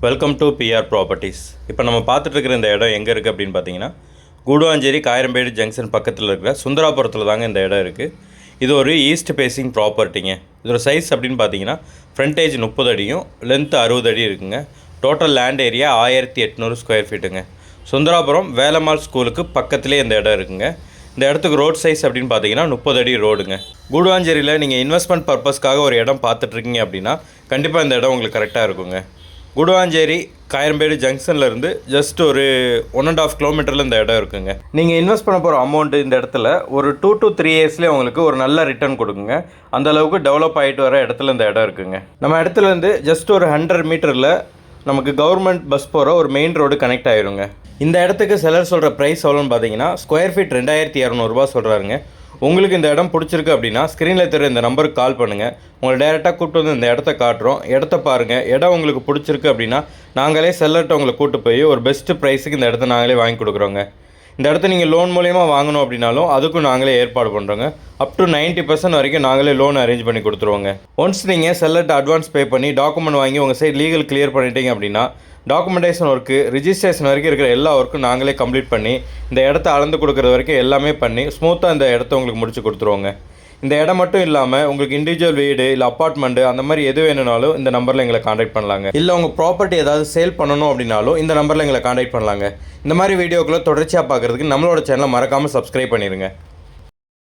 Welcome to PR properties. இப்போ நம்ம பார்த்துட்டு இருக்கிற இந்த இடம் எங்கே இருக்குது அப்படின்னு பார்த்தீங்கன்னா, கூடுவாஞ்சேரி காயரம்பேடு ஜங்ஷன் பக்கத்தில் இருக்கிற சுந்தராபுரத்தில் தாங்க இந்த இடம் இருக்குது. இது ஒரு ஈஸ்ட் ஃபேஸிங் ப்ராப்பர்ட்டிங்க. இதோட சைஸ் அப்படின்னு பார்த்தீங்கன்னா ஃப்ரண்டேஜ் 30 அடியும் லென்த்து 60 அடி இருக்குங்க. டோட்டல் லேண்ட் ஏரியா 1800 ஸ்கொயர் ஃபீட்டுங்க. சுந்தராபுரம் வேலம்மாள் ஸ்கூலுக்கு பக்கத்துலேயே இந்த இடம் இருக்குங்க. இந்த இடத்துக்கு ரோட் சைஸ் அப்படின்னு பார்த்தீங்கன்னா 30 அடி ரோடுங்க. கூடுவாஞ்சேரியில் நீங்கள் இன்வெஸ்ட்மெண்ட் பர்பஸ்க்காக ஒரு இடம் பார்த்துட்ருக்கீங்க அப்படின்னா கண்டிப்பாக இந்த இடம் உங்களுக்கு கரெக்டாக இருக்குங்க. கூடுவாஞ்சேரி காயரம்பேடு ஜங்ஷன்லேருந்து ஜஸ்ட் ஒரு 1.5 கிலோமீட்டரில் இந்த இடம் இருக்குங்க. நீங்கள் இன்வெஸ்ட் பண்ண போகிற அமௌண்ட்டு இந்த இடத்துல ஒரு 2 to 3 இயர்ஸ்லேயே உங்களுக்கு ஒரு நல்ல ரிட்டர்ன் கொடுக்குங்க. அந்தளவுக்கு டெவலப் ஆகிட்டு வர இடத்துல இந்த இடம் இருக்குங்க. நம்ம இடத்துலேருந்து ஜஸ்ட் ஒரு 100 மீட்டரில் நமக்கு கவர்மெண்ட் பஸ் போகிற ஒரு மெயின் ரோடு கனெக்ட் ஆகிருங்க. இந்த இடத்துக்கு செலர் சொல்கிற ப்ரைஸ் எவ்வளோன்னு பார்த்தீங்கன்னா ஸ்கொயர் ஃபீட் 2200 சொல்கிறாருங்க. உங்களுக்கு இந்த இடம் பிடிச்சிருக்கு அப்படின்னா ஸ்க்ரீனில் தெரிய இந்த நம்பருக்கு கால் பண்ணுங்கள். உங்களை டேரெக்டாக கூப்பிட்டு வந்து இந்த இடத்த காட்டுறோம். இடத்த பாருங்கள். இடம் உங்களுக்கு பிடிச்சிருக்கு அப்படின்னா நாங்களே செல்லர்கிட்ட உங்களை கூப்பிட்டு போய் ஒரு பெஸ்ட்டு ப்ரைஸுக்கு இந்த இடத்த நாங்களே வாங்கி கொடுக்குறோங்க. இந்த இடத்த நீங்கள் லோன் மூலயமா வாங்கணும் அப்படின்னாலும் அதுக்கும் நாங்களே ஏற்பாடு பண்ணுறோங்க. அப் டு 90% வரைக்கும் நாங்களே லோன் அரேஞ்ச் பண்ணி கொடுத்துருவோங்க. ஒன்ஸ் நீங்கள் செல்லர்கிட்ட அட்வான்ஸ் பே பண்ணி டாக்குமெண்ட் வாங்கி உங்கள் சைட் லீகல் கிளியர் பண்ணிட்டீங்க அப்படின்னா டாக்குமெண்டேஷன் ஒர்க்கு ரிஜிஸ்ட்ரேஷன் வரைக்கும் இருக்கிற எல்லா ஒர்க்கும் நாங்களே கம்ப்ளீட் பண்ணி இந்த இடத்த அளந்து கொடுக்குறது வரைக்கும் எல்லாமே பண்ணி ஸ்மூத்தாக இந்த இடத்த உங்களுக்கு முடிச்சு கொடுத்துருவோங்க. இந்த இடம் மட்டும் இல்லாமல் உங்களுக்கு இண்டிவிஜுவல் வீடு இல்லை அப்பார்ட்மெண்ட்டு அந்த மாதிரி எது வேணுனாலும் இந்த நம்பரில் எங்களை காண்டாக்ட் பண்ணலாங்க. இல்லை உங்கள் ப்ராப்பர்ட்டி ஏதாவது சேல் பண்ணணும் அப்படின்னாலும் இந்த நம்பரில் எங்களை காண்டாக்ட் பண்ணலாங்க. இந்த மாதிரி வீடியோக்களை தொடர்ச்சியாக பார்க்குறதுக்கு நம்மளோட சேனலை மறக்காமல் சப்ஸ்கிரைப் பண்ணிடுங்க.